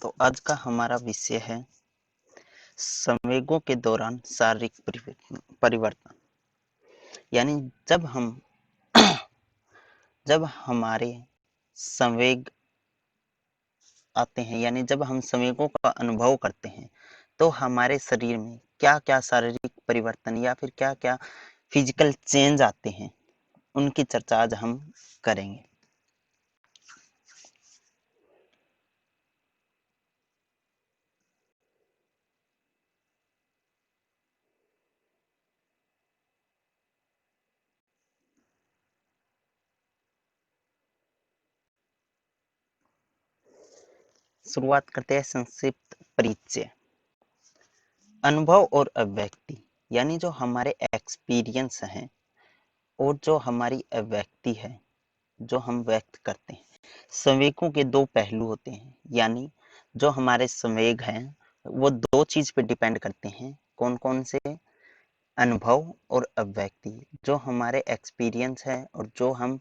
तो आज का हमारा विषय है संवेगों के दौरान शारीरिक परिवर्तन। यानी जब हमारे संवेग आते हैं, यानी जब हम संवेगों का अनुभव करते हैं, तो हमारे शरीर में क्या क्या शारीरिक परिवर्तन या फिर क्या क्या फिजिकल चेंज आते हैं, उनकी चर्चा आज हम करेंगे। शुरुआत करते हैं संक्षिप्त परिचय। अनुभव और अभिव्यक्ति, यानी जो हमारे एक्सपीरियंस हैं और जो हमारी अभिव्यक्ति है, जो हम व्यक्त करते हैं। संवेगों के दो पहलू होते हैं, यानी जो हमारे संवेग हैं वो दो चीज पे डिपेंड करते हैं। कौन कौन से? अनुभव और अभिव्यक्ति। जो हमारे एक्सपीरियंस है और जो हम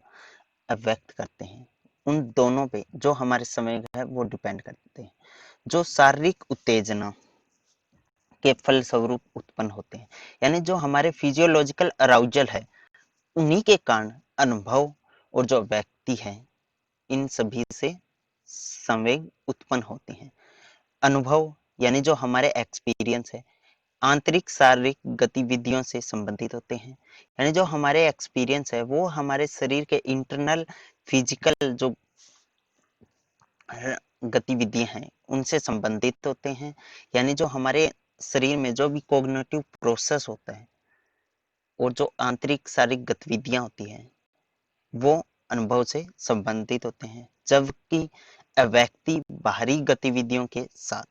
अभिव्यक्त करते हैं, उन दोनों पे जो हमारे संवेग है वो डिपेंड करते हैं। जो शारीरिक उत्तेजना के फलस्वरूप उत्पन्न होते हैं, यानी जो हमारे फिजियोलॉजिकल अराउजल है, उन्हीं के कारण अनुभव और जो व्यक्ति है, इन सभी से संवेग उत्पन्न होते हैं। अनुभव यानी जो हमारे एक्सपीरियंस है, आंतरिक शारीरिक गतिविधियों से संबंधित होते हैं। यानी जो हमारे एक्सपीरियंस है वो हमारे शरीर के इंटरनल फिजिकल जो गतिविधियां हैं उनसे संबंधित होते हैं। यानी जो हमारे शरीर में जो भी कॉग्निटिव प्रोसेस होता है और जो आंतरिक शारीरिक गतिविधियां होती हैं वो अनुभव से संबंधित होते हैं, जबकि व्यक्ति बाहरी गतिविधियों के साथ,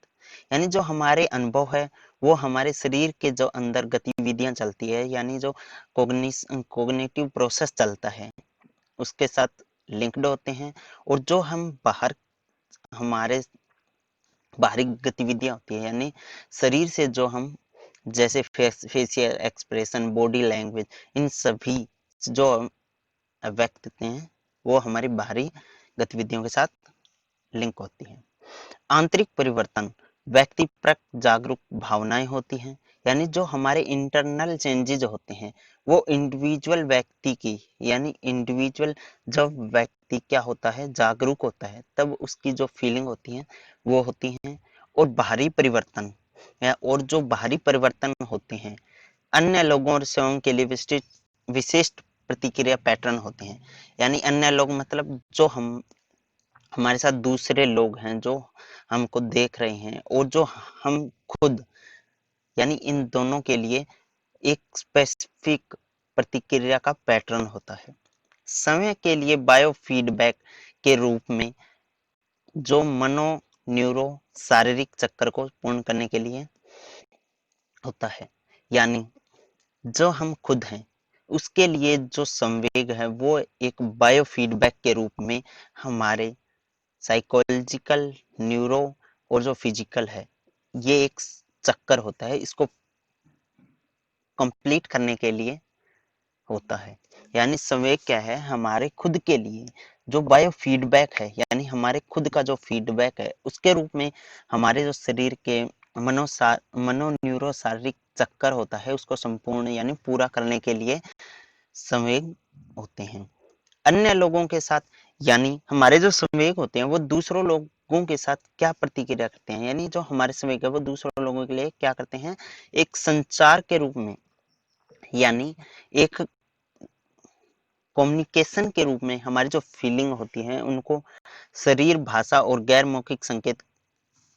यानी जो हमारे अनुभव है वो हमारे शरीर के जो अंदर गतिविधियां चलती है, यानी जो कॉग्निटिव प्रोसेस चलता है उसके साथ लिंक्ड होते हैं। और जो हम हमारे बाहरी गतिविधियां होती है, यानी शरीर से जो हम जैसे फेशियल एक्सप्रेशन, बॉडी लैंग्वेज, इन सभी जो व्यक्त करते हैं वो हमारी बाहरी गतिविधियों के साथ लिंक होती है। आंतरिक परिवर्तन व्यक्तिपरक जागरूक भावनाएं होती हैं, यानी जो हमारे इंटरनल चेंजेस होते हैं वो इंडिविजुअल व्यक्ति की, यानी इंडिविजुअल जब व्यक्ति क्या होता है, जागरूक होता है, तब उसकी जो फीलिंग होती है वो होती हैं। और बाहरी परिवर्तन और जो बाहरी परिवर्तन होते हैं अन्य लोगों और सेवाओं के लिए विशिष्ट प्रतिक्रिया पैटर्न होते हैं। यानी अन्य लोग मतलब जो हमारे साथ दूसरे लोग हैं जो हमको देख रहे हैं और जो हम खुद, यानी इन दोनों के लिए एक स्पेसिफिक प्रतिक्रिया का पैटर्न होता है। समय के लिए बायो फीडबैक के रूप में जो मनो न्यूरो शारीरिक चक्कर को पूर्ण करने के लिए होता है। यानी जो हम खुद हैं उसके लिए जो संवेग है वो एक बायो फीडबैक के रूप में हमारे साइकोलॉजिकल, न्यूरो और जो फिजिकल है, ये एक चक्कर होता है, इसको कंप्लीट करने के लिए होता है। यानी संवेग क्या है, हमारे खुद के लिए जो बायो फीडबैक है, यानी हमारे खुद का जो फीडबैक है उसके रूप में हमारे जो शरीर के मनो न्यूरो शारीरिक चक्कर होता है उसको संपूर्ण यानी पूरा करने के लिए संवेग होते हैं। अन्य लोगों के साथ, यानी हमारे जो संवेग होते हैं वो दूसरों लोगों के साथ क्या प्रतिक्रिया करते हैं, यानी जो हमारे संवेग है वो दूसरों लोगों के लिए क्या करते हैं, एक संचार के रूप में, यानी एक कम्युनिकेशन के रूप में हमारी जो फीलिंग होती है उनको शरीर भाषा और गैर मौखिक संकेत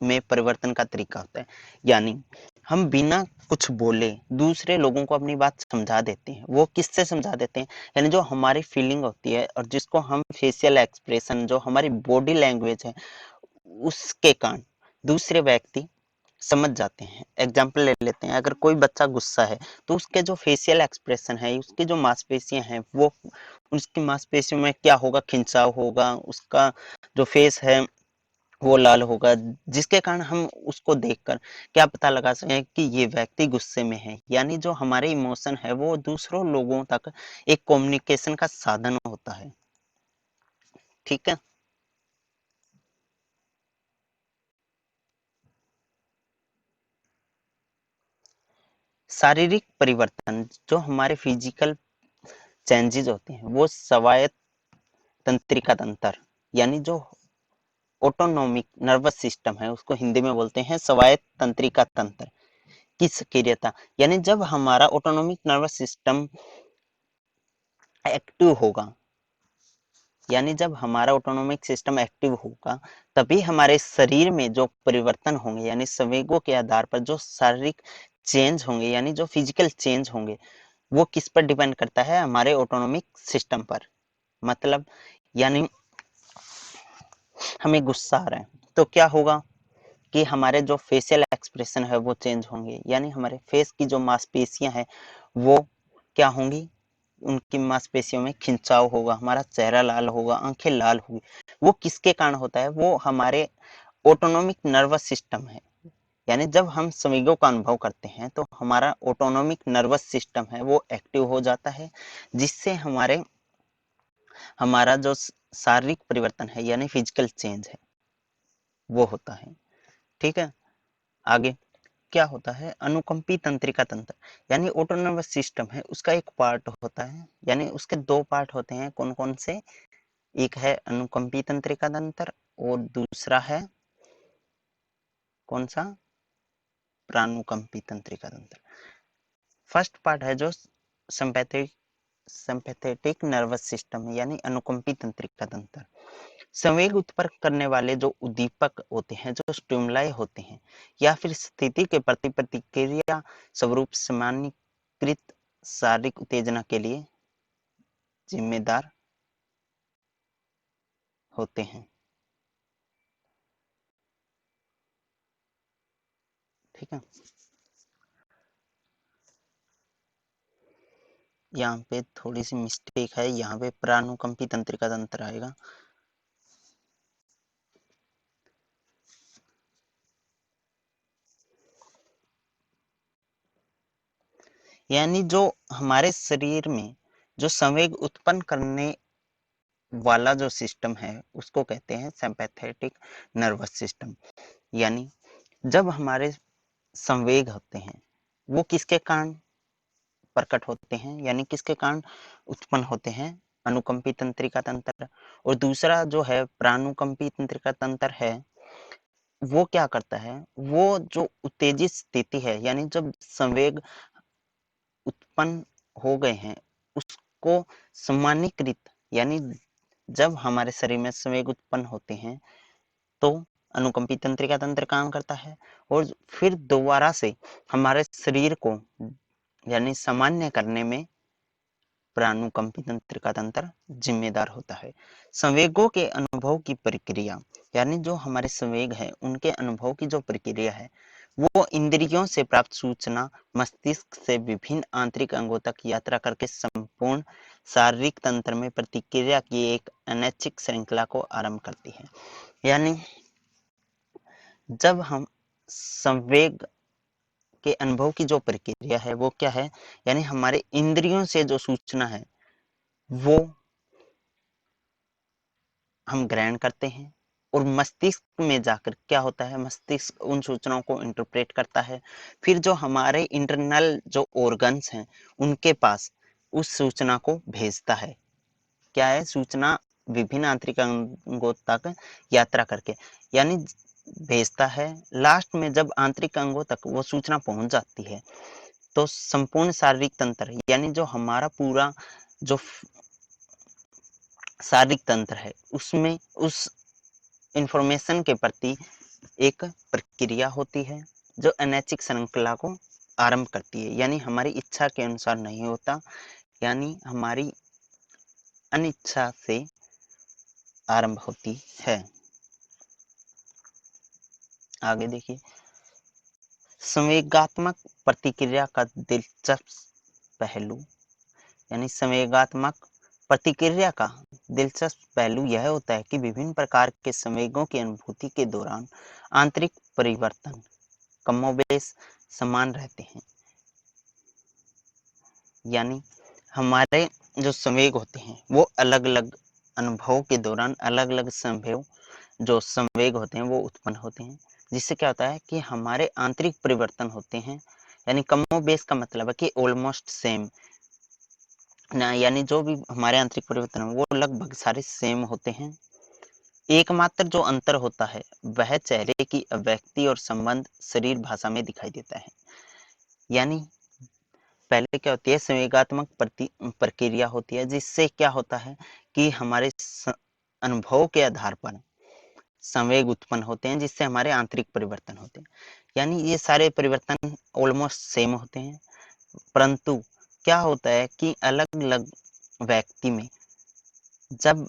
में परिवर्तन का तरीका होता है। यानी हम बिना कुछ बोले दूसरे लोगों को अपनी बात समझा देते हैं। वो किससे समझा देते हैं, यानी जो हमारी फीलिंग होती है और जिसको हम फेशियल एक्सप्रेशन, जो हमारी बॉडी लैंग्वेज है, उसके कारण दूसरे व्यक्ति समझ जाते हैं। एग्जाम्पल ले लेते हैं, अगर कोई बच्चा गुस्सा है तो उसके जो फेशियल एक्सप्रेशन है, उसकी जो मांसपेशियां हैं, वो उसकी मांसपेशियों में क्या होगा, खिंचाव होगा, उसका जो फेस है वो लाल होगा, जिसके कारण हम उसको देखकर क्या पता लगा सकें कि ये व्यक्ति गुस्से में है। यानी जो हमारे इमोशन है वो दूसरों लोगों तक एक कम्युनिकेशन का साधन होता है। ठीक है। शारीरिक परिवर्तन जो हमारे फिजिकल चेंजेस होते हैं वो स्वायत्त तंत्रिका तंत्र यानी जो ऑटोनोमिक नर्वस सिस्टम है उसको हिंदी में बोलते हैं स्वायत्त तंत्रिका तंत्र की सक्रियता। यानी जब हमारा ऑटोनोमिक नर्वस सिस्टम एक्टिव होगा, यानी जब हमारा ऑटोनोमिक सिस्टम एक्टिव होगा तभी हमारे शरीर में जो परिवर्तन होंगे यानी संवेगों के आधार पर जो शारीरिक चेंज होंगे यानी जो फिजिकल चेंज होंगे वो किस पर डिपेंड करता है, हमारे ऑटोनोमिक सिस्टम पर। मतलब यानी हमें गुस्सा आ रहा है तो क्या होगा कि हमारे जो फेशियल एक्सप्रेशन है वो चेंज होंगे, यानी हमारे फेस की जो मांसपेशियां हैं वो क्या होंगी, उनकी मांसपेशियों में खिंचाव होगा, हमारा चेहरा लाल होगा, आंखें लाल होगी। वो किसके कारण होता है, वो हमारे ऑटोनोमिक नर्वस सिस्टम है। यानी जब हम संवेगों का अनुभव करते हैं तो हमारा ऑटोनोमिक नर्वस सिस्टम है वो एक्टिव हो जाता है, जिससे हमारा जो शारीरिक परिवर्तन है यानी फिजिकल चेंज है वो होता है। ठीक है, आगे क्या होता है, अनुकंपी तंत्रिका तंत्र यानी ऑटोनोमस सिस्टम है उसका एक पार्ट होता है, यानी उसके दो पार्ट होते हैं। कौन कौन से, एक है अनुकंपी तंत्रिका तंत्र और दूसरा है कौन सा, प्रानुकंपी तंत्रिका तंत्र। फर्स्ट पार्ट है जो सिंपैथेटिक नर्वस सिस्टम यानी अनुकंपी तंत्रिका तंत्र। संवेग उत्पन्न करने वाले जो उद्दीपक होते हैं, जो स्टिमुलाई होते हैं या फिर स्थिति के प्रति प्रतिक्रिया स्वरूप सामान्यीकृत शारीरिक उत्तेजना के लिए जिम्मेदार होते हैं। ठीक है, यहाँ पे थोड़ी सी मिस्टेक है, यहाँ पे प्रानुकंपी तंत्रिका तंत्र आएगा। यानी जो हमारे शरीर में जो संवेग उत्पन्न करने वाला जो सिस्टम है उसको कहते हैं सिंपैथेटिक नर्वस सिस्टम। यानी जब हमारे संवेग होते हैं वो किसके कारण प्रकट होते हैं, यानी किसके कारण उत्पन्न होते हैं, अनुकंपी तंत्रिका तंत्र। और दूसरा जो है प्रानुकंपी तंत्रिका तंत्र है वो क्या करता है, वो जो उत्तेजित स्थिति है यानी जब संवेग उत्पन्न हो गए हैं उसको सामान्यीकृत, यानी जब हमारे शरीर में संवेग उत्पन्न होते हैं तो अनुकंपी तंत्रिका तंत्र काम करता है और फिर दोबारा से हमारे शरीर को यानी सामान्य करने में प्रानुकंपी तंत्रिका तंत्र जिम्मेदार होता है। संवेगों के अनुभव की प्रक्रिया यानी जो हमारे संवेग है उनके अनुभव की जो प्रक्रिया है वो इंद्रियों से प्राप्त सूचना मस्तिष्क से विभिन्न आंतरिक अंगों तक यात्रा करके संपूर्ण शारीरिक तंत्र में प्रतिक्रिया की एक अनैच्छिक श्रृंखला को आरंभ करती है। यानी जब हम संवेग के अनुभव की जो प्रक्रिया है वो क्या है, यानी हमारे इंद्रियों से जो सूचना है वो हम ग्रहण करते हैं और मस्तिष्क में जाकर क्या होता है, मस्तिष्क उन सूचनाओं को इंटरप्रेट करता है, फिर जो हमारे इंटरनल जो ऑर्गन्स हैं उनके पास उस सूचना को भेजता है। क्या है, सूचना विभिन्न आंतरिक अंगों तक यात्रा करके यानी भेजता है। लास्ट में जब आंतरिक अंगों तक वो सूचना पहुंच जाती है तो संपूर्ण शारीरिक तंत्र यानी जो हमारा पूरा जो शारीरिक तंत्र है उसमें उस इंफॉर्मेशन के प्रति एक प्रक्रिया होती है जो अनैच्छिक श्रृंखला को आरंभ करती है, यानी हमारी इच्छा के अनुसार नहीं होता, यानी हमारी अनिच्छा से आरंभ होती है। आगे देखिए, संवेगात्मक प्रतिक्रिया का दिलचस्प पहलू, यानी संवेगात्मक प्रतिक्रिया का दिलचस्प पहलू यह होता है कि विभिन्न प्रकार के संवेगों की अनुभूति के दौरान आंतरिक परिवर्तन कमोबेश समान रहते हैं। यानी हमारे जो संवेग होते हैं वो अलग अलग अनुभव के दौरान अलग अलग संवेग होते हैं वो उत्पन्न होते हैं, जिससे क्या होता है कि हमारे आंतरिक परिवर्तन होते हैं यानी कमोबेश का मतलब है कि ऑलमोस्ट सेम ना, यानी जो भी हमारे आंतरिक परिवर्तन है वो लगभग सारे सेम होते हैं। एकमात्र जो अंतर होता है वह चेहरे की अभिव्यक्ति और संबंध शरीर भाषा में दिखाई देता है। यानी पहले क्या होती है, संवेगात्मक प्रक्रिया होती है, जिससे क्या होता है कि हमारे अनुभव के आधार पर संवेग उत्पन्न होते हैं, जिससे हमारे आंतरिक परिवर्तन होते हैं। यानी ये सारे परिवर्तन ऑलमोस्ट सेम होते हैं, परंतु क्या होता है कि अलग अलग व्यक्ति में जब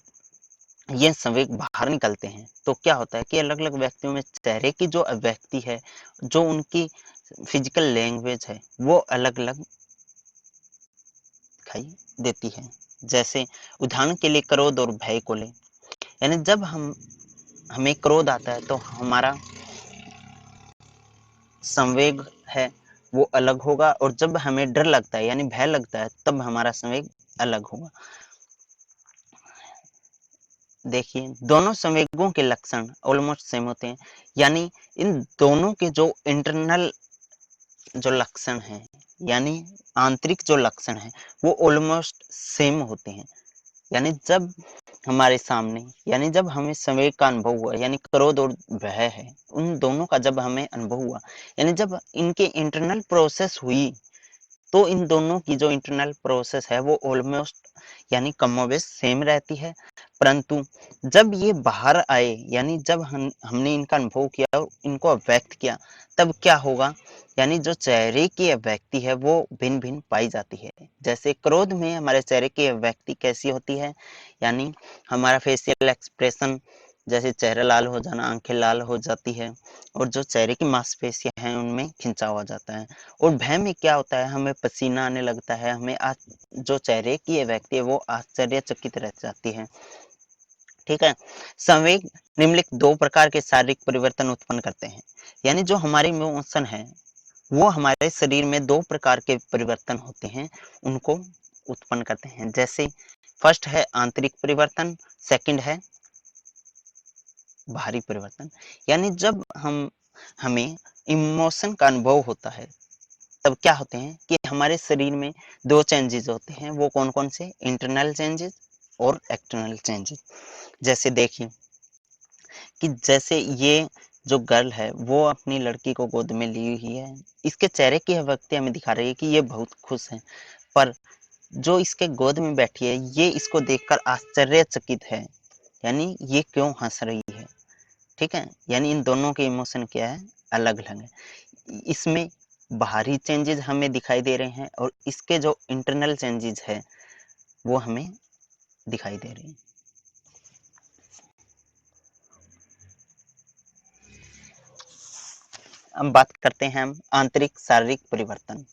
ये संवेग बाहर निकलते हैं तो क्या होता है कि अलग अलग व्यक्तियों में चेहरे की जो अभिव्यक्ति है, जो उनकी फिजिकल लैंग्वेज है, वो अलग अलग दिखाई देती है। जैसे उदाहरण के लिए क्रोध और भय को लें, यानी जब हमें क्रोध आता है तो हमारा संवेग है वो अलग होगा, और जब हमें डर लगता है यानी भय लगता है तब हमारा संवेग अलग होगा। देखिए दोनों संवेगों के लक्षण ऑलमोस्ट सेम होते हैं, यानी इन दोनों के जो इंटरनल जो लक्षण हैं, यानी आंतरिक जो लक्षण हैं, वो ऑलमोस्ट सेम होते हैं। यानी जब हमारे सामने, यानी जब हमें संवेग का अनुभव हुआ, यानी क्रोध और भय है, उन दोनों का जब हमें अनुभव हुआ, यानी जब इनके इंटरनल प्रोसेस हुई, तो इन दोनों की जो इंटरनल प्रोसेस है वो ऑलमोस्ट यानी कमोबेश सेम रहती है। परंतु जब ये बाहर आए, यानी जब हमने इनका अनुभव किया और इनको व्यक्त किया, तब क्या होगा, यानी जो चेहरे की अभिव्यक्ति है वो भिन्न भिन्न पाई जाती है। जैसे क्रोध में हमारे चेहरे की अभिव्यक्ति कैसी होती है, यानी हमारा फेशियल एक्सप्रेशन, जैसे चेहरा लाल हो जाना, आंखें लाल हो जाती है, और जो चेहरे की मांसपेशियां हैं उनमें खिंचाव आ जाता है। और भय में क्या होता है, हमें पसीना आने लगता है, हमें जो चेहरे की अभिव्यक्ति है वो आश्चर्यचकित रह जाती है। ठीक है। संवेग निम्नलिखित दो प्रकार के शारीरिक परिवर्तन उत्पन्न करते हैं, यानी जो हमारे इमोशन है वो हमारे शरीर में दो प्रकार के परिवर्तन होते हैं, उनको उत्पन्न करते हैं। जैसे फर्स्ट है आंतरिक परिवर्तन, सेकंड है बाहरी परिवर्तन। यानी जब हमें इमोशन का अनुभव होता है, तब क्या होते हैं कि हमारे शरीर में दो चेंजेस होते हैं। वो कौन कौन से, इंटरनल चेंजेस और एक्सटर्नल चेंजेस। जैसे देखिए कि जैसे ये जो गर्ल है वो अपनी लड़की को गोद में ली हुई है, इसके चेहरे की अभिव्यक्ति हमें दिखा रही है कि ये बहुत खुश है, पर जो इसके गोद में बैठी है ये इसको देखकर आश्चर्यचकित है, यानी ये क्यों हंस रही है। ठीक है, यानी इन दोनों के इमोशन क्या है, अलग अलग है। इसमें बाहरी चेंजेस हमें दिखाई दे रहे हैं और इसके जो इंटरनल चेंजेस है वो हमें दिखाई दे रहे हैं। अब बात करते हैं हम आंतरिक शारीरिक परिवर्तन।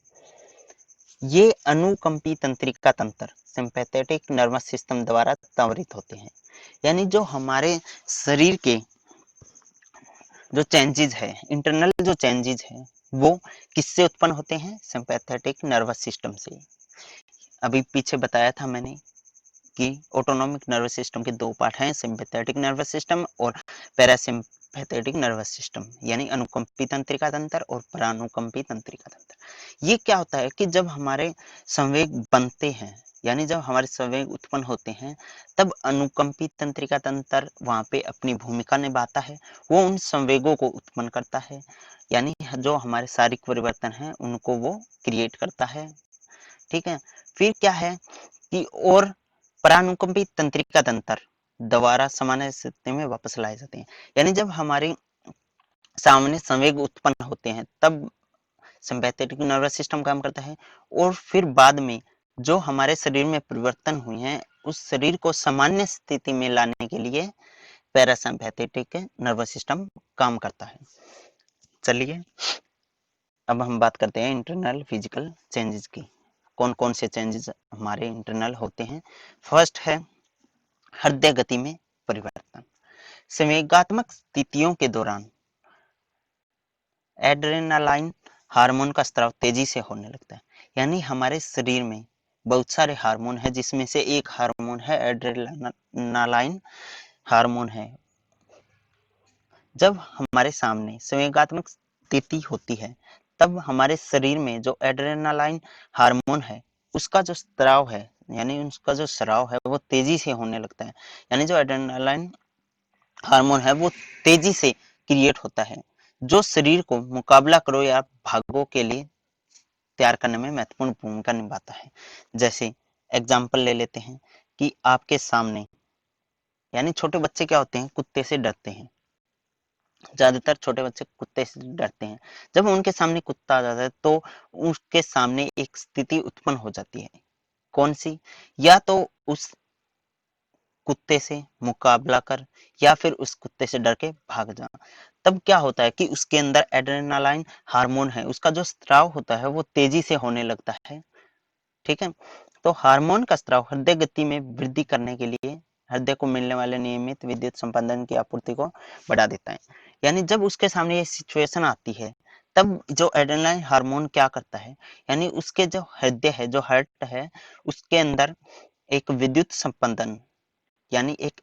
ये अनुकंपी तंत्रिका तंत्र सिंपैथेटिक नर्वस सिस्टम द्वारा त्वरित होते हैं। यानी जो हमारे शरीर के जो चेंजेस है, इंटरनल जो चेंजेस है, वो किससे उत्पन्न होते हैं, सिंपैथेटिक नर्वस सिस्टम से। अभी पीछे बताया था मैंने कि ऑटोनॉमिक नर्वस सिस्टम के दो पार्ट हैं, सिंपैथेटिक नर्वस सिस्टम और पैरासिम्पैथेटिक नर्वस सिस्टम, यानी अनुकंपी तंत्रिका तंत्र और परानुकंपी तंत्रिका तंत्र। ये क्या होता है कि जब हमारे संवेग बनते हैं, यानी जब हमारे संवेग उत्पन्न होते हैं, तब अनुकंपी तंत्रिका तंत्र वहां पे अपनी भूमिका निभाता है। वो उन संवेगों को उत्पन्न करता है, यानी जो हमारे शारीरिक परिवर्तन है उनको वो क्रिएट करता है। ठीक है। फिर क्या है कि और परानुकंपी तंत्रिका तंत्र दोबारा सामान्य स्थिति में वापस लाए जाते हैं। यानी जब हमारे सामने संवेग उत्पन्न होते हैं तब सिंपैथेटिक नर्वस सिस्टम काम करता है, और फिर बाद में जो हमारे शरीर में परिवर्तन हुए हैं उस शरीर को सामान्य स्थिति में लाने के लिए पैरासिम्पैथेटिक नर्वस सिस्टम काम करता है। चलिए अब हम बात करते हैं इंटरनल फिजिकल चेंजेस की। कौन कौन से चेंजेस हमारे इंटरनल होते हैं। फर्स्ट है हृदय गति में परिवर्तन। संवेगात्मक स्थितियों के दौरान एड्रेनालाइन हार्मोन का स्राव तेजी से होने लगता है। यानी हमारे शरीर में बहुत सारे हार्मोन है, जिसमें से एक हार्मोन है एड्रेनालाइन हार्मोन है। जब हमारे सामने संवेगात्मक स्थिति होती है तब हमारे शरीर में जो एड्रेनालाइन हार्मोन है उसका जो स्राव है, यानी उसका जो स्राव है वो तेजी से होने लगता है। यानी जो एड्रेनालाइन हार्मोन है वो तेजी से क्रिएट होता है, जो शरीर को मुकाबला करो या भागो के लिए तैयार करने में महत्वपूर्ण भूमिका निभाता है। जैसे एग्जाम्पल ले लेते हैं कि आपके सामने, यानी छोटे बच्चे क्या होते हैं, कुत्ते से डरते हैं। ज्यादातर छोटे बच्चे कुत्ते से डरते हैं। जब उनके सामने कुत्ता आ जाता है तो उसके सामने एक स्थिति उत्पन्न हो जाती है। कौन सी? या तो उस कुत्ते से मुकाबला कर या फिर उस कुत्ते से डर के भाग जा। तब क्या होता है कि उसके अंदर एड्रेनालाइन हार्मोन है, उसका जो स्राव होता है वो तेजी से होने लगता है। ठीक है, तो हार्मोन का स्राव हृदय गति में वृद्धि करने के लिए हृदय को मिलने वाले नियमित विद्युत संपादन की आपूर्ति को बढ़ा देता है। यानी जब उसके सामने ये सिचुएशन आती है तब जो एड्रेनालाइन हार्मोन क्या करता है, यानी उसके जो हृदय है, जो हार्ट है, उसके अंदर एक विद्युत संपादन, यानी एक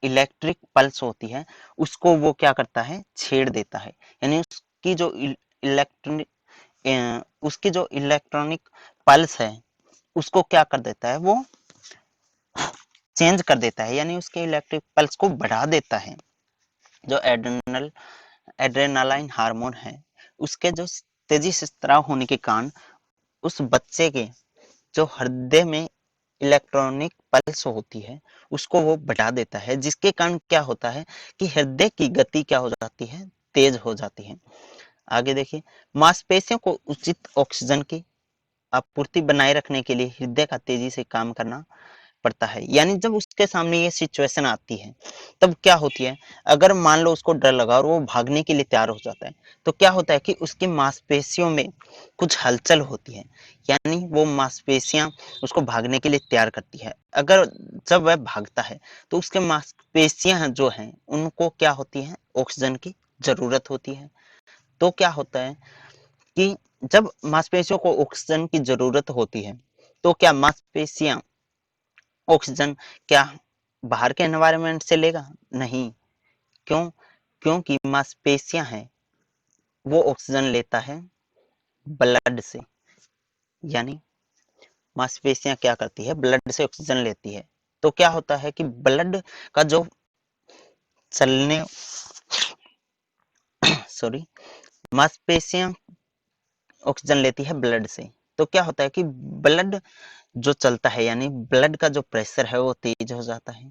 इलेक्ट्रिक पल्स होती है, उसको वो क्या करता है, छेड़ देता है। यानी इलेक्ट्रॉनिक उसकी जो इलेक्ट्रॉनिक पल्स है उसको क्या कर देता है, वो चेंज कर देता है, यानी उसके इलेक्ट्रिक पल्स को बढ़ा देता है। जो एड्रेनालाइन हार्मोन है उसके जो तेजी से स्राव होने के कारण उस बच्चे के जो हृदय में इलेक्ट्रॉनिक पल्स होती है उसको वो बढ़ा देता है, जिसके कारण क्या होता है कि हृदय की गति क्या हो जाती है, तेज हो जाती है। आगे देखिए, मांसपेशियों को उचित ऑक्सीजन की आपूर्ति बनाए रखने के लिए हृदय का तेजी से काम करना पड़ता है। यानी जब उसके सामने ये सिचुएशन आती है तब क्या होती है, अगर मान लो उसको डर लगा और वो भागने के लिए तैयार हो जाता है तो क्या होता है कि उसकी मांसपेशियों में कुछ हलचल होती है, यानी वो मांसपेशियां उसको भागने के लिए तैयार करती है। अगर जब वह भागता है तो उसके मांसपेशियां जो हैं उनको क्या होती है, ऑक्सीजन की जरूरत होती है। तो क्या होता है कि जब मांसपेशियों को ऑक्सीजन की जरूरत होती है तो क्या मांसपेशियां ऑक्सीजन क्या बाहर के एनवायरनमेंट से लेगा? नहीं। क्यों? क्योंकि मांसपेशियां हैं वो ऑक्सीजन लेता है ब्लड से। यानी मांसपेशियां क्या करती है, ब्लड से ऑक्सीजन लेती है। तो क्या होता है कि ब्लड का जो चलने सॉरी मांसपेशियां ऑक्सीजन लेती है ब्लड से। तो क्या होता है कि ब्लड जो चलता है, यानी ब्लड का जो प्रेशर है वो तेज हो जाता है।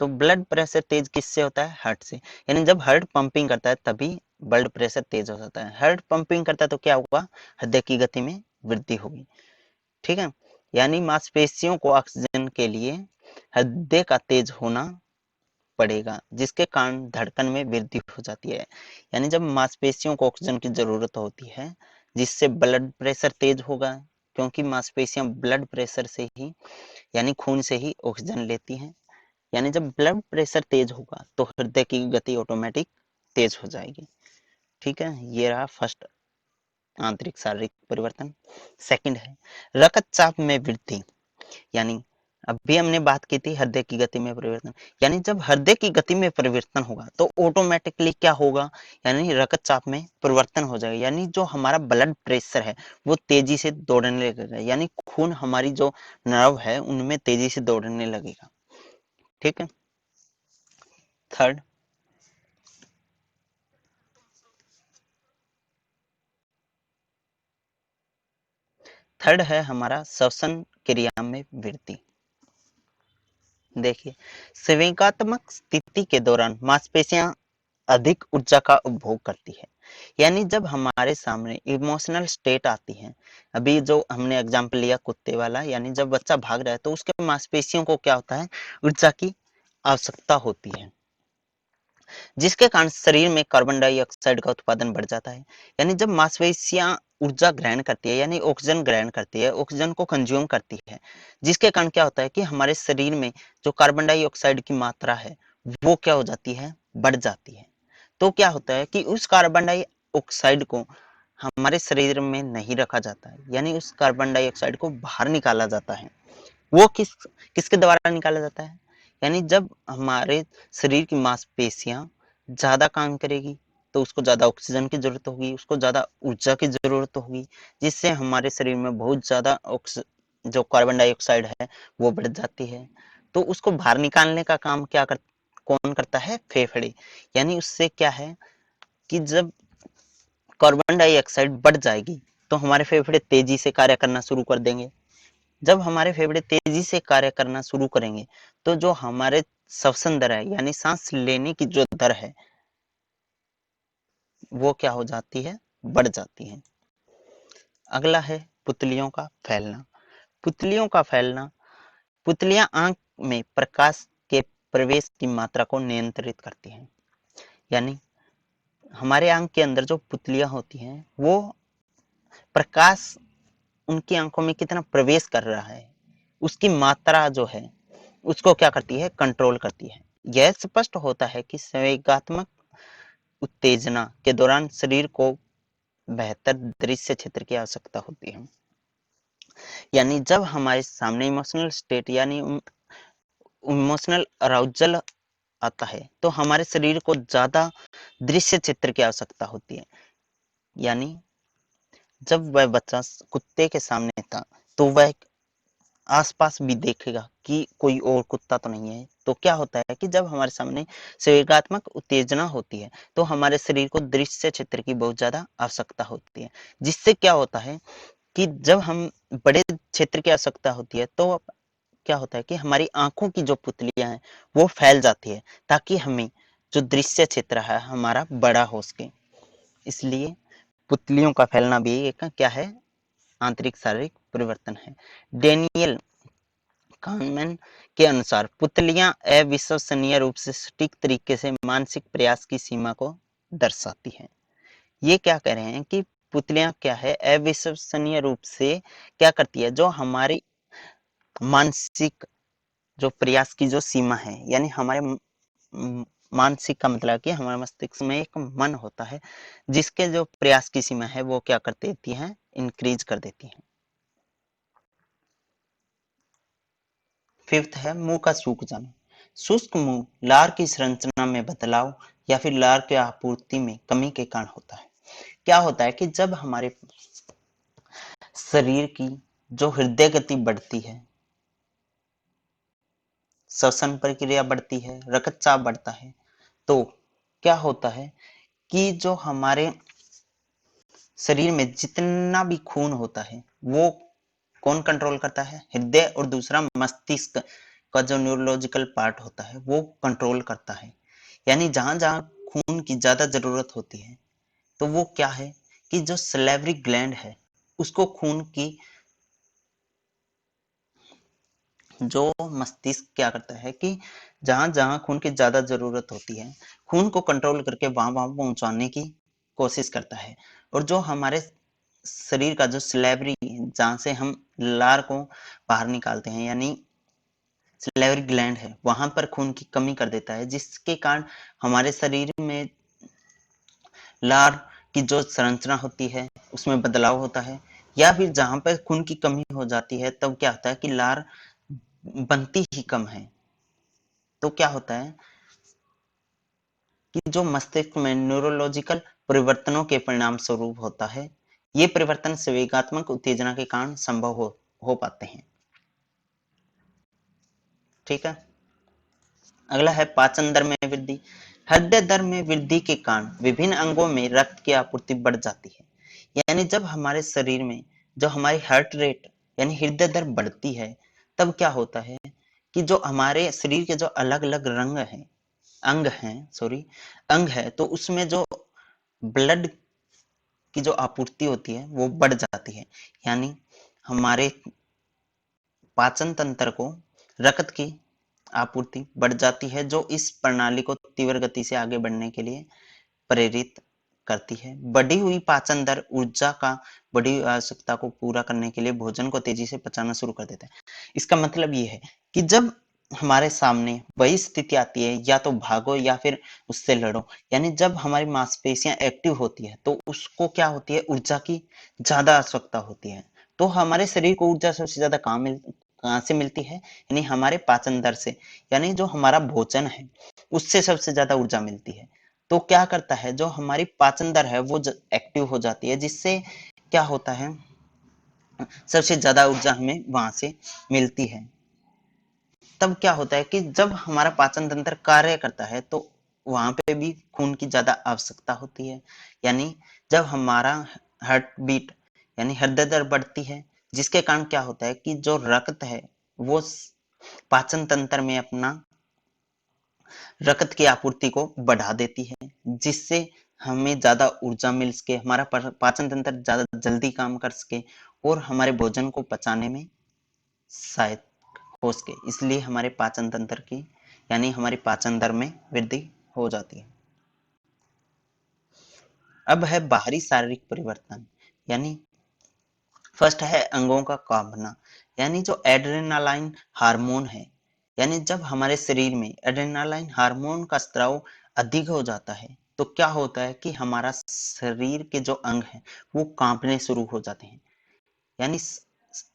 तो ब्लड प्रेशर तेज किससे होता है, हार्ट से। यानी जब हार्ट पंपिंग करता है तभी ब्लड प्रेशर तेज हो जाता है। हार्ट पंपिंग करता है तो क्या होगा, हृदय की गति में वृद्धि होगी। ठीक है, यानी मांसपेशियों को ऑक्सीजन के लिए हृदय का तेज होना पड़ेगा, जिसके कारण धड़कन में वृद्धि हो जाती है। यानी जब मांसपेशियों को ऑक्सीजन की जरूरत होती है जिससे ब्लड प्रेशर तेज होगा, क्योंकि मांसपेशियां ब्लड प्रेशर से ही, यानी खून से ही ऑक्सीजन लेती हैं। यानी जब ब्लड प्रेशर तेज होगा तो हृदय की गति ऑटोमेटिक तेज हो जाएगी। ठीक है, ये रहा फर्स्ट आंतरिक शारीरिक परिवर्तन। सेकंड है रक्तचाप में वृद्धि। यानी अभी हमने बात की थी हृदय की गति में परिवर्तन, यानी जब हृदय की गति में परिवर्तन होगा तो ऑटोमेटिकली क्या होगा, यानी रक्तचाप में परिवर्तन हो जाएगा। यानी जो हमारा ब्लड प्रेशर है वो तेजी से दौड़ने लगेगा, यानी खून हमारी जो नर्व है उनमें तेजी से दौड़ने लगेगा। ठीक है, थर्ड थर्ड है हमारा श्वसन क्रिया में वृद्धि। देखिए, संवेगात्मक स्थिति के दौरान मांसपेशियां अधिक ऊर्जा का उपभोग करती है। यानी जब हमारे सामने इमोशनल स्टेट आती है, अभी जो हमने एग्जांपल लिया कुत्ते वाला, यानी जब बच्चा भाग रहा है तो उसके मांसपेशियों को क्या होता है, ऊर्जा की आवश्यकता होती है, जिसके कारण शरीर में कार्बन डाइऑक्साइड का उत्पादन बढ़ जाता है। यानी जब मांसपेशियां ऊर्जा ग्रहण करती है, यानी ऑक्सीजन ग्रहण करती है, ऑक्सीजन को कंज्यूम करती है, जिसके कारण क्या होता है कि हमारे शरीर में जो कार्बन डाइऑक्साइड की मात्रा है वो क्या हो जाती है, बढ़ जाती है। तो क्या होता है कि उस कार्बन डाइऑक्साइड को हमारे शरीर में नहीं रखा जाता है, यानी उस कार्बन डाइऑक्साइड को बाहर निकाला जाता है। वो किसके द्वारा निकाला जाता है, यानी जब हमारे शरीर की मांसपेशियां ज्यादा काम करेगी तो उसको ज़्यादा ऑक्सीजन की ज़रूरत होगी, उसको ज़्यादा ऊर्जा की ज़रूरत होगी, जिससे हमारे शरीर में बहुत ज़्यादा जो कार्बन डाइऑक्साइड है वो बढ़ जाती है। तो उसको बाहर निकालने का काम कौन करता है? फेफड़े। यानी उससे क्या है कि जब कार्बन डाइऑक्साइड बढ़ जाएगी तो हमारे फेफड़े तेजी से कार्य करना शुरू कर देंगे। जब हमारे फेफड़े तेजी से कार्य करना शुरू करेंगे तो जो हमारे श्वसन दर है यानी सांस लेने की जो दर है वो क्या हो जाती है? बढ़ जाती है। अगला है पुतलियों का फैलना। पुतलियों का फैलना, पुतलियां आंख में प्रकाश के प्रवेश की मात्रा को नियंत्रित करती हैं। यानी हमारे आंख के अंदर जो पुतलियां होती हैं वो प्रकाश उनकी आंखों में कितना प्रवेश कर रहा है उसकी मात्रा जो है उसको क्या करती है? कंट्रोल करती है। यह स्पष्ट होता है कि संवेगात्मक उत्तेजना के दौरान शरीर को बेहतर दृश्य क्षेत्र की आवश्यकता होती है। यानी जब हमारे सामने इमोशनल स्टेट यानी इमोशनल अराउजल आता है तो हमारे शरीर को ज्यादा दृश्य चित्र की आवश्यकता होती है। यानी जब वह बच्चा कुत्ते के सामने था तो वह आसपास भी देखेगा कि कोई और कुत्ता तो नहीं है। तो क्या होता है कि जब हमारे सामने संवेगात्मक उत्तेजना होती है तो हमारे शरीर को दृश्य चित्र की बहुत ज्यादा आवश्यकता होती है, जिससे क्या होता है कि जब हम बड़े क्षेत्र की आवश्यकता होती है तो क्या होता है कि हमारी आंखों की जो पुतलियां हैं वो फैल जाती है ताकि हमें जो दृश्य क्षेत्र है हमारा बड़ा हो सके। इसलिए पुतलियों का फैलना भी एक क्या है? आंतरिक शारीरिक परिवर्तन है। डेनियल कानमैन के अनुसार पुतलियां अविश्वसनीय रूप से सटीक तरीके से मानसिक प्रयास की सीमा को दर्शाती हैं। ये क्या कह रहे हैं कि पुतलियां क्या है? अविश्वसनीय रूप से क्या करती है? जो हमारी मानसिक जो प्रयास की जो सीमा है यानी हमारे मानसिक का मतलब कि हमारे मस्तिष्क में एक मन होता है जिसके जो प्रयास की सीमा है वो क्या कर देती है? इंक्रीज कर देती है। फिफ्थ है मुंह का सूख जाना। शुष्क मुंह लार की संरचना में बदलाव या फिर लार की आपूर्ति में कमी के कारण होता है। क्या होता है कि जब हमारे शरीर की जो हृदय गति बढ़ती है, श्वसन प्रक्रिया बढ़ती है, रक्तचाप बढ़ता है, तो क्या होता है कि जो हमारे शरीर में जितना भी खून होता है वो कौन कंट्रोल करता है? हृदय और दूसरा मस्तिष्क का जो न्यूरोलॉजिकल पार्ट होता है वो कंट्रोल करता है। यानी जहां जहां खून की ज्यादा जरूरत होती है तो वो क्या है कि जो सलेवरी ग्लैंड है उसको खून की जो मस्तिष्क क्या करता है कि जहां जहां खून की ज्यादा जरूरत होती है खून को कंट्रोल करके वहां वहां पहुंचाने की कोशिश करता है। और जो हमारे शरीर का जो स्लेवरी जहां से हम लार को बाहर निकालते हैं यानी स्लेवरी ग्लैंड है वहां पर खून की कमी कर देता है, जिसके कारण हमारे शरीर में लार की जो संरचना होती है उसमें बदलाव होता है। या फिर जहां पर खून की कमी हो जाती है तब क्या होता है कि लार बनती ही कम है। तो क्या होता है कि जो मस्तिष्क में न्यूरोलॉजिकल परिवर्तनों के परिणाम स्वरूप होता है, ये परिवर्तन संवेगात्मक उत्तेजना के कारण संभव हो पाते हैं। ठीक है। अगला है पाचन दर में वृद्धि। हृदय दर में वृद्धि के कारण विभिन्न अंगों में रक्त की आपूर्ति बढ़ जाती है। यानी जब हमारे शरीर में जो हमारी हार्ट रेट यानी हृदय दर बढ़ती है तब क्या होता है कि जो हमारे शरीर के जो अलग अलग अंग है तो उसमें जो ब्लड की जो आपूर्ति होती है वो बढ़ जाती है। यानी हमारे पाचन तंत्र को रक्त की आपूर्ति बढ़ जाती है जो इस प्रणाली को तीव्र गति से आगे बढ़ने के लिए प्रेरित करती है। बढ़ी हुई पाचन दर ऊर्जा का बढ़ी हुई आवश्यकता को पूरा करने के लिए भोजन को तेजी से पचाना शुरू कर देता है। इसका मतलब ये है कि जब हमारे सामने वही स्थिति आती है या तो भागो या फिर उससे लड़ो, यानी जब हमारी मांसपेशियां एक्टिव होती है तो उसको क्या होती है? ऊर्जा की ज्यादा आवश्यकता होती है। तो हमारे शरीर को ऊर्जा सबसे ज्यादा कहाँ से मिलती है? यानी हमारे पाचन दर से, यानी जो हमारा भोजन है उससे सबसे ज्यादा ऊर्जा मिलती है। तो क्या करता है, जो हमारी पाचन दर है वो एक्टिव हो जाती है, जिससे क्या होता है, सबसे ज्यादा ऊर्जा हमें वहां से मिलती है। तब क्या होता है कि जब हमारा पाचन तंत्र कार्य करता है तो वहां पे भी खून की ज्यादा आवश्यकता होती है। यानी जब हमारा हार्ट बीट यानी हृदय दर बढ़ती है, जिसके कारण क्या होता है कि जो रक्त है वो पाचन तंत्र में अपना रक्त की आपूर्ति को बढ़ा देती है, जिससे हमें ज्यादा ऊर्जा मिल सके, हमारा पाचन तंत्र ज्यादा जल्दी काम कर सके और हमारे भोजन को पचाने में सहायक हो सके। इसलिए हमारे पाचन तंत्र की यानी हमारी पाचन दर में वृद्धि हो जाती है। अब है बाहरी शारीरिक परिवर्तन, यानी फर्स्ट है अंगों का कांपना, यानी जो एड्रेनालाइन हार्मोन है, यानी जब हमारे शरीर में एड्रेनालाइन हार्मोन का स्राव अधिक हो जाता है तो क्या होता है कि हमारा शरीर के जो अंग हैं वो कांपने शुरू हो जाते हैं। यानी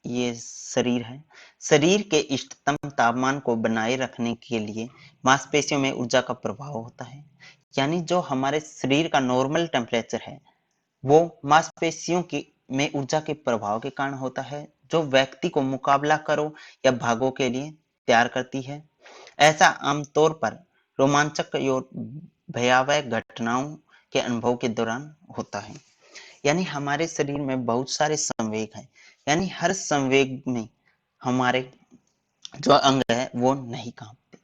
ये शरीर है, शरीर के इष्टतम तापमान को बनाए रखने के लिए मांसपेशियों में ऊर्जा का प्रभाव होता है। यानी जो हमारे शरीर का नॉर्मल टेम्परेचर है वो मांसपेशियों की में ऊर्जा के प्रभाव के कारण होता है, जो व्यक्ति को मुकाबला करो या भागो के लिए तैयार करती है। ऐसा आमतौर पर रोमांचक और भयावह घटनाओं के अनुभव के दौरान होता है। यानी हमारे शरीर में बहुत सारे संवेग हैं, यानी हर संवेग में हमारे जो अंग है वो नहीं कांपते।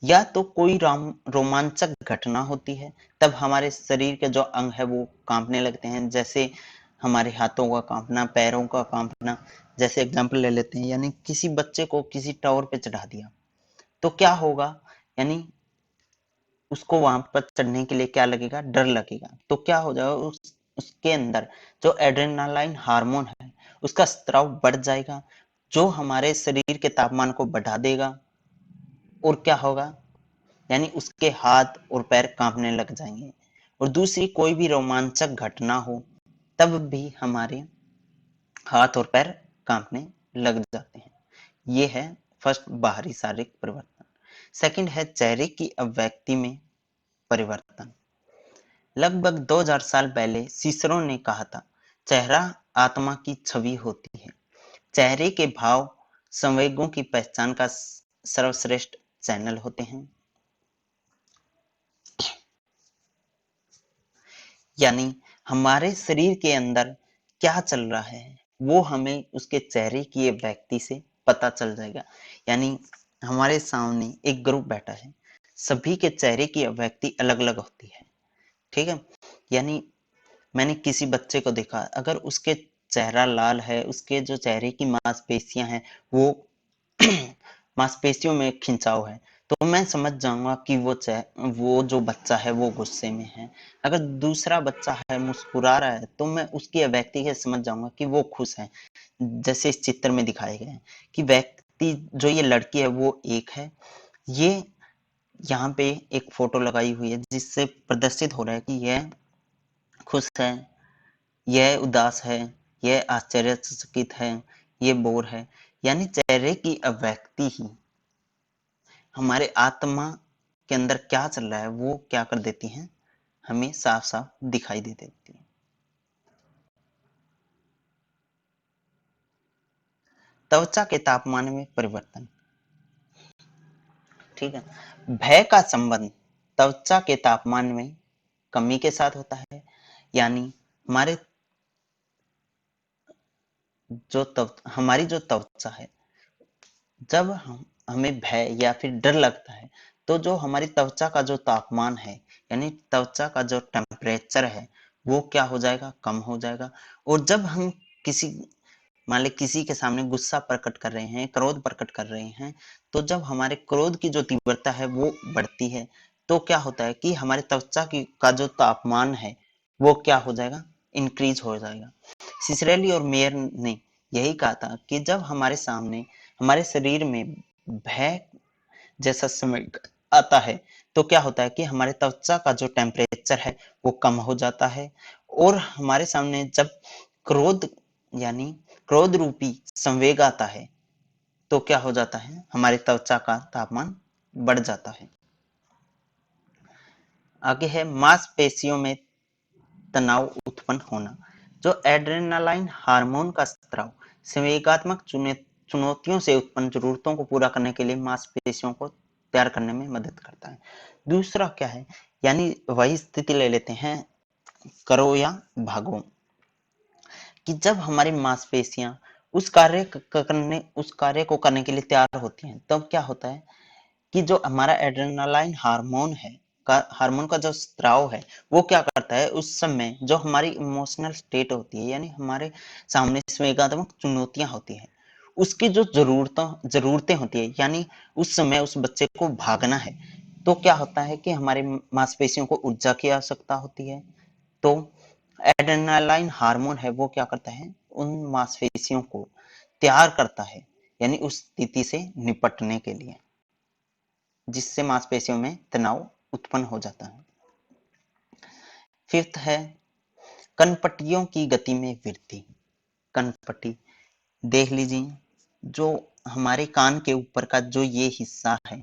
या तो कोई रोमांचक घटना होती है तब हमारे शरीर के जो अंग है वो कांपने लगते हैं, जैसे हमारे हाथों का कांपना, पैरों का कांपना। जैसे एग्जांपल ले लेते हैं, यानी किसी बच्चे को किसी टावर पे चढ़ा दिया तो क्या होगा, यानी उसको वहां पर चढ़ने के लिए क्या लगेगा, डर लगेगा। तो क्या हो जाएगा, उसके अंदर जो एड्रेनालाइन हार्मोन है उसका स्राव बढ़ जाएगा, जो हमारे शरीर के तापमान को बढ़ा देगा। और क्या होगा, यानी उसके हाथ और पैर कांपने लग जाएंगे। और दूसरी कोई भी रोमांचक घटना हो तब भी हमारे हाथ और पैर कांपने लग जाते हैं। ये है फर्स्ट बाहरी शारीरिक परिवर्तन। सेकंड है चेहरे की अभिव्यक्ति में परिवर्तन। लगभग 2000 साल पहले सीसरो ने कहा था, चेहरा आत्मा की छवि होती है। चेहरे के भाव संवेगों की पहचान का सर्वश्रेष्ठ चैनल होते हैं। यानी हमारे शरीर के अंदर क्या चल रहा है वो हमें उसके चेहरे की अभिव्यक्ति से पता चल जाएगा। यानी हमारे सामने एक ग्रुप बैठा है, सभी के चेहरे की अभिव्यक्ति अलग अलग होती है, ठीक है। यानी मैंने किसी बच्चे को देखा, अगर उसके चेहरा लाल है, उसके जो चेहरे की मांसपेशियां हैं वो मांसपेशियों में खिंचाव है, तो मैं समझ जाऊंगा कि वो जो बच्चा है वो गुस्से में है। अगर दूसरा बच्चा है मुस्कुरा रहा है तो मैं उसकी अभिव्यक्ति से समझ जाऊंगा कि वो खुश है। जैसे इस चित्र में दिखाए गए हैं कि व्यक्ति जो ये लड़की है वो एक है, ये यहाँ पे एक फोटो लगाई हुई है जिससे प्रदर्शित हो रहा है कि यह खुश है, यह उदास है, यह आश्चर्यचकित है, ये बोर है। यानी चेहरे की अभिव्यक्ति ही हमारे आत्मा के अंदर क्या चल रहा है वो क्या कर देती हैं, हमें साफ साफ दिखाई दे देती है। त्वचा के तापमान में परिवर्तन, ठीक है। भय का संबंध त्वचा के तापमान में कमी के साथ होता है। यानी हमारे हमारी जो त्वचा है, जब हमें भय या फिर डर लगता है तो जो हमारी त्वचा का जो तापमान है, यानी त्वचा का जो टेम्परेचर है वो क्या हो जाएगा, कम हो जाएगा। और जब हम किसी मान ली किसी के सामने गुस्सा प्रकट कर रहे हैं, क्रोध प्रकट कर रहे हैं, तो जब हमारे क्रोध की जो तीव्रता है वो बढ़ती है तो क्या होता है कि हमारे त्वचा की का जो तापमान है वो क्या हो जाएगा, इंक्रीज हो जाएगा। सिसरेली और मेयर ने यही कहा था कि जब हमारे सामने हमारे शरीर में भय जैसा समय आता है तो क्या होता है कि हमारे त्वचा का जो टेम्परेचर है वो कम हो जाता है। और हमारे सामने जब क्रोध यानी क्रोध रूपी संवेग आता है तो क्या हो जाता है, हमारी त्वचा का तापमान बढ़ जाता है। आगे है मांसपेशियों में तनाव उत्पन्न होना। जो एड्रेनालाइन हार्मोन का स्त्राव संवेगात्मक चुनौतियों से उत्पन्न जरूरतों को पूरा करने के लिए मांसपेशियों को तैयार करने में मदद करता है। दूसरा क्या है, यानी वही स्थिति ले लेते हैं, करो या भागो, कि जब हमारी मांसपेशियां उस कार्य को करने के लिए तैयार होती हैं, तब क्या होता है कि जो हमारा एड्रेनालाइन हार्मोन है, हार्मोन का जो स्त्राव है, वो क्या करता है, उस समय जो हमारी इमोशनल स्टेट होती है, यानी हमारे सामने संवेगात्मक चुनौतियां होती हैं, उसकी जो जरूरतें होती है, यानी उस समय उस बच्चे को भागना है, तो क्या होता है कि हमारे मांसपेशियों को ऊर्जा की आवश्यकता होती है। तो एड्रेनालाइन हार्मोन है, वो क्या करता है, उन मांसपेशियों को तैयार करता है, यानी उस स्थिति से निपटने के लिए, जिससे मांसपेशियों में तनाव उत्पन्न हो जाता है। फिफ्थ है कनपट्टियों की गति में वृद्धि। कनपट्टी देख लीजिए, जो हमारे कान के ऊपर का जो ये हिस्सा है,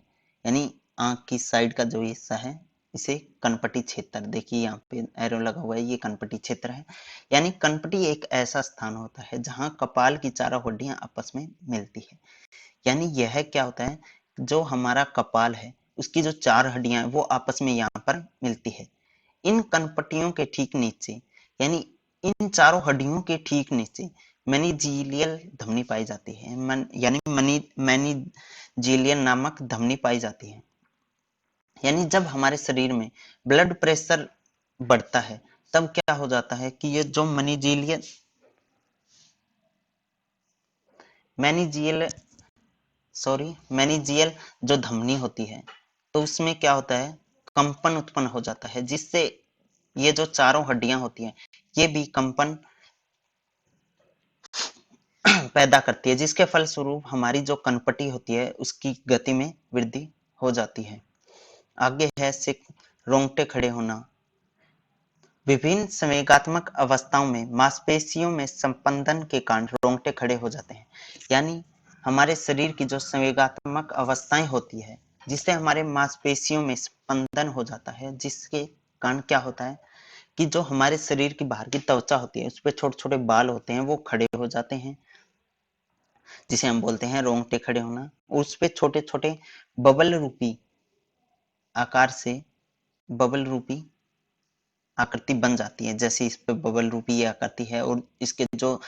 यानी आंख की साइड का जो हिस्सा है, इसे कनपट्टी क्षेत्र, देखिए यहाँ पे एरो लगा हुआ है, ये कनपट्टी क्षेत्र है। यानी कनपट्टी एक ऐसा स्थान होता है जहां कपाल की चारों हड्डियां आपस में मिलती है। यानी यह क्या होता है, जो हमारा कपाल है, उसकी जो चार हड्डियां हैं, वो आपस में यहाँ पर मिलती है। इन कनपट्टियों के ठीक नीचे, यानी इन चारों हड्डियों के ठीक नीचे मेनिजीलियल धमनी पाई जाती है, यानी मेनिजीलियल नामक धमनी पाई जाती है। यानी जब हमारे शरीर में ब्लड प्रेशर बढ़ता है, तब क्या हो जाता है कि ये जो मैनिजियल मैनिजियल जो धमनी होती है, तो उसमें क्या होता है, कंपन उत्पन्न हो जाता है, जिससे ये जो चारों हड्डियां होती हैं, ये भी कंपन पैदा करती है, जिसके फलस्वरूप हमारी जो कनपटी होती है, उसकी गति में वृद्धि हो जाती है। आगे है रोंगटे खड़े होना। विभिन्न संवेगात्मक अवस्थाओं में मांसपेशियों में संपंदन के कारण रोंगटे खड़े हो जाते हैं। यानी हमारे शरीर की जो संवेगात्मक अवस्थाएं होती है, जिससे हमारे मांसपेशियों में स्पंदन हो जाता है, जिसके कारण क्या होता है कि जो हमारे शरीर की बाहर की त्वचा होती है, उस पर छोटे छोटे बाल होते हैं, वो खड़े हो जाते हैं, जिसे हम बोलते हैं रोंगटे खड़े होना। उस पे छोटे छोटे बबल रूपी आकार से बबल रूपी आकृति बन जाती है, जैसे इस पे बबल रूपी ये आकृति है, और इसके जो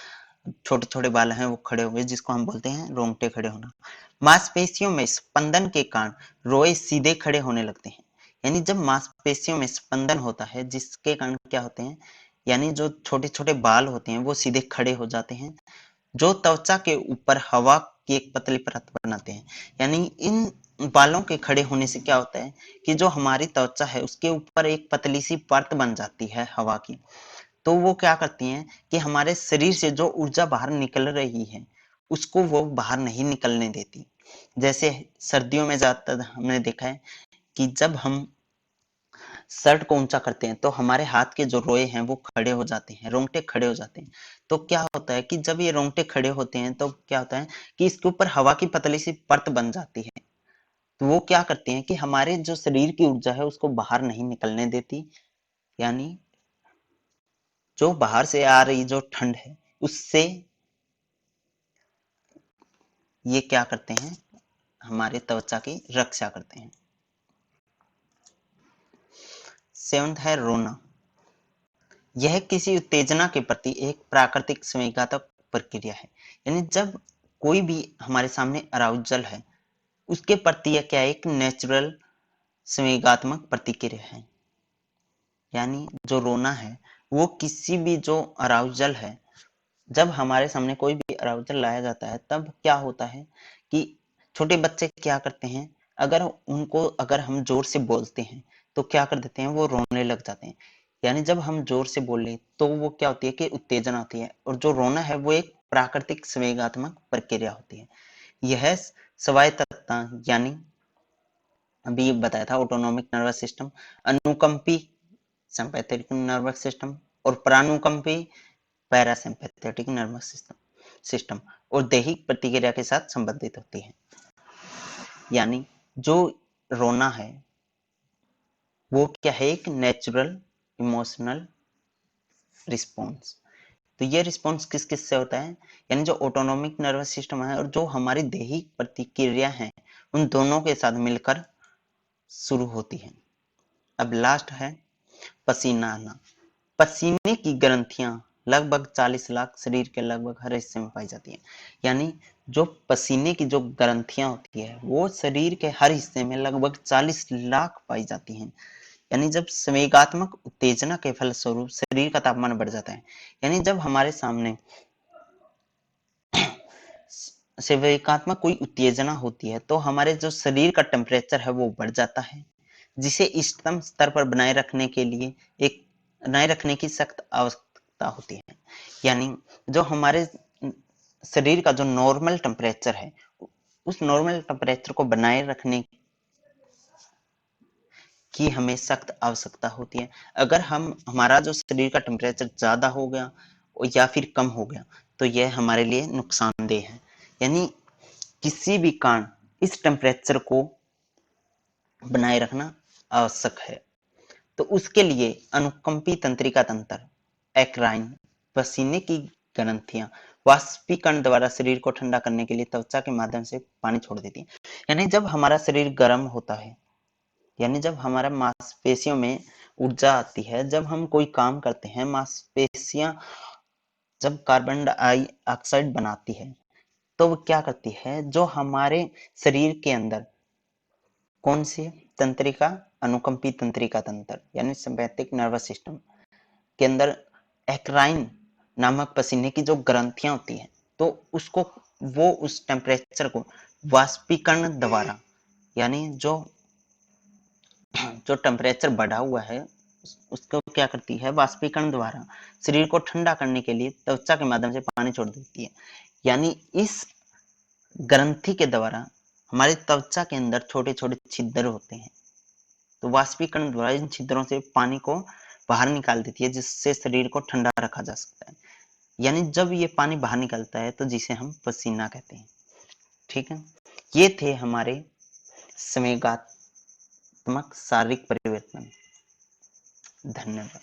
छोटे छोटे बाल हैं वो खड़े हुए, जिसको हम बोलते हैं रोंगटे खड़े होना। मांसपेशियों में स्पंदन के कारण रोए सीधे खड़े होने लगते हैं। यानी जब मांसपेशियों में स्पंदन होता है, जिसके कारण क्या होते हैं, यानी जो छोटे छोटे बाल होते हैं वो सीधे खड़े हो जाते हैं, जो त्वचा के ऊपर हवा की एक पतली परत बनाते हैं। यानी इन बालों के खड़े होने से क्या होता है कि जो हमारी त्वचा है, उसके ऊपर एक पतली सी परत बन जाती है हवा की। तो वो क्या करती हैं कि हमारे शरीर से जो ऊर्जा बाहर निकल रही है, उसको वो बाहर नहीं निकलने देती। जैसे सर्दियों में ज्यादातर हमने देखा है कि जब हम शर्ट को ऊंचा करते हैं, तो हमारे हाथ के जो रोए हैं वो खड़े हो जाते हैं, रोंगटे खड़े हो जाते हैं। तो क्या होता है कि जब ये रोंगटे खड़े होते हैं, तो क्या होता है कि इसके ऊपर हवा की पतली सी परत बन जाती है। तो वो क्या करते हैं कि हमारे जो शरीर की ऊर्जा है, उसको बाहर नहीं निकलने देती। यानी जो बाहर से आ रही जो ठंड है, उससे ये क्या करते हैं, हमारे त्वचा की रक्षा करते हैं। सेवंथ है रोना। यह किसी उत्तेजना के प्रति एक प्राकृतिक संवेगात्मक प्रक्रिया है। यानी जब कोई भी हमारे सामने अराउजल है, उसके प्रति यह क्या है, एक नेचुरल संवेगात्मक प्रतिक्रिया है। यानी जो रोना है, वो किसी भी जो अराउजल है, जब हमारे सामने कोई भी अराउजल लाया जाता है, तब क्या होता है कि छोटे बच्चे क्या करते हैं, अगर हम जोर से बोलते हैं, तो क्या कर देते हैं, वो रोने लग जाते हैं। यानी जब हम जोर से बोले, तो वो क्या होती है कि उत्तेजना होती है, और जो रोना है वो एक प्राकृतिक संवेगात्मक प्रक्रिया होती है। यह स्वायत्तता, यानी अभी बताया था, ऑटोनोमिक नर्वस सिस्टम, अनुकंपी सिंपैथेटिक नर्वस सिस्टम, और प्रानुकंपी पैरासिम्पैथेटिक नर्वस सिस्टम और दैहिक प्रतिक्रिया के साथ संबंधित होती है। यानी जो रोना है, वो क्या है, एक नेचुरल इमोशनल रिस्पॉन्स। तो ये रिस्पॉन्स किस किस से होता है, यानी जो ऑटोनॉमिक नर्वस सिस्टम है और जो हमारी दैहिक प्रतिक्रिया है, उन दोनों के साथ मिलकर शुरू होती है। अब लास्ट है पसीना आना। पसीने की ग्रंथियां लगभग 40 लाख शरीर के लगभग हर हिस्से में पाई जाती है। यानी जो पसीने की जो ग्रंथियां होती है वो शरीर के हर हिस्से में लगभग 40 लाख पाई जाती हैं। यानी जब संवेगात्मक उत्तेजना के फलस्वरूप शरीर का तापमान बढ़ जाता है, यानी जब हमारे सामने संवेगात्मक कोई उत्तेजना होती है तो हमारे जो शरीर का टेम्परेचर है वो बढ़ जाता है, जिसे इष्टतम स्तर पर बनाए रखने की सख्त आवश्यकता होती है। यानी जो हमारे शरीर का जो नॉर्मल टेम्परेचर है, उस नॉर्मल टेम्परेचर को बनाए रखने की हमें सख्त आवश्यकता होती है। अगर हमारा जो शरीर का टेम्परेचर ज्यादा हो गया या फिर कम हो गया तो यह हमारे लिए नुकसानदेह है। यानी किसी भी कारण इस टेम्परेचर को बनाए रखना आवश्यक है। तो उसके लिए अनुकंपी तंत्रिका तंत्र, एक्राइन, पसीने की ग्रंथियां वाष्पीकरण द्वारा शरीर को ठंडा करने के लिए त्वचा के माध्यम से पानी छोड़ देती है। यानी जब हमारा शरीर गर्म होता है, यानी जब हमारा मांसपेशियों में ऊर्जा आती है, जब हम कोई काम करते हैं, मांसपेशियां जब कार्बन डाइऑक्साइड बनाती है तो वो क्या करती है, जो हमारे शरीर के अंदर कौन सी तंत्रिका, अनुकंपी तंत्रिका तंत्र यानी सिंपैथिक नर्वस सिस्टम के अंदर एक्राइन नामक पसीने की जो ग्रंथियां होती हैं, तो उसको वो उस टेम्परेचर को वाष्पीकरण द्वारा, यानी जो टेम्परेचर बढ़ा हुआ है उसको क्या करती है, वाष्पीकरण द्वारा शरीर को ठंडा करने के लिए त्वचा के माध्यम से पानी छोड़ देती है। यानी इस ग्रंथि के द्वारा हमारे त्वचा के अंदर छोटे छोटे छिद्र होते हैं, तो वाष्पीकरण द्वारा इन छिद्रों से पानी को बाहर निकाल देती है, जिससे शरीर को ठंडा रखा जा सकता है। यानी जब ये पानी बाहर निकलता है तो जिसे हम पसीना कहते हैं। ठीक है, ये थे हमारे संवेगात्मक शारीरिक परिवर्तन। धन्यवाद।